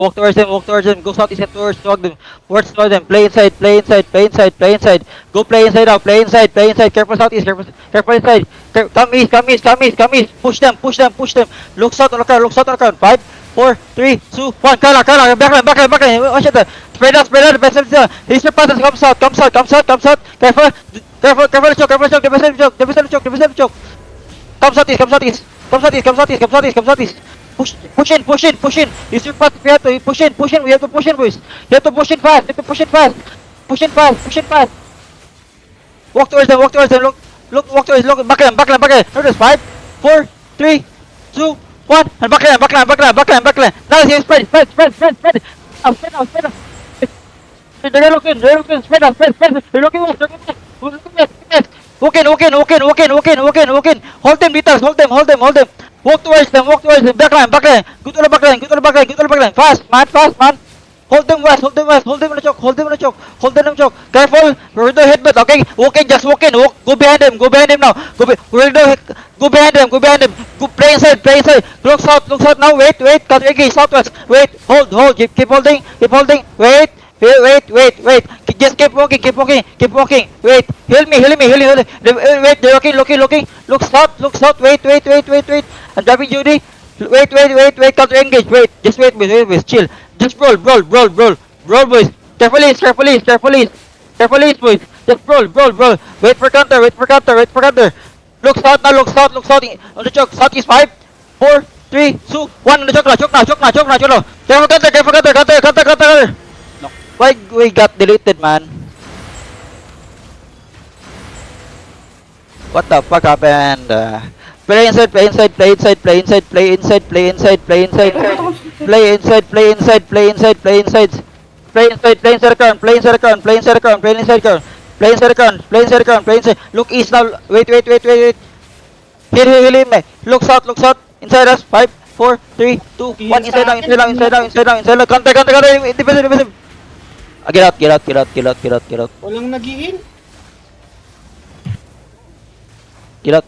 Walk towards them, walk towards them. Go southeast, head towards them. Towards them. Play inside, play inside, play inside, play inside. Go play inside now, play inside, play inside. Careful southeast, careful inside. Come east, come east, come east, come east. Push them, push them, push them. Look south on the crowd, look south on the crowd. 5, 4, 3, 2, 1. Kala, backline. Watch it. Spread out. He's your passes. Come south. Careful the choke. Defensive choke. Come southeast. Push in. Use your pass. We have to push in. We have to push in, boys. You have to push in fast. Push in fast. Walk towards them. Walk towards. Look. Backline. Notice 5, 4, 3, 2, 1. And backline. Now see spread. Spread out. They're looking. Spread out. They're looking west. Walk in. Hold them, Beatles. Hold them. Walk towards them. Backline. Go to the backline. Fast, man. Hold them west. Hold them in the choke. Careful. We're the headbutt, okay? Just walk in. Go behind them now. Go behind them. Go play inside. Look south now. Wait. Cut again. Southwest. Wait. Hold. Keep holding. Wait. Just keep walking. Wait. Heal me. Wait. They're looking. Look south. Wait. And David Judy. Wait. Counter engage. Wait. Just wait, boys. Chill. Just roll, boys. Carefully, boys. Just roll. Wait for counter. Look south. On the choke. South is 5, 4, 3, 2, 1. On the choke now. Careful counter. No. Why we got deleted, man? What the fuck happened? Play inside. Play inside. Play inside. Play inside current. Look east now. Wait. Heal him. Look south. Inside us. 5, 4, 3, 2, 1. Inside down. Counter. Defensive. Get out. Walang nag-i-in. Get out.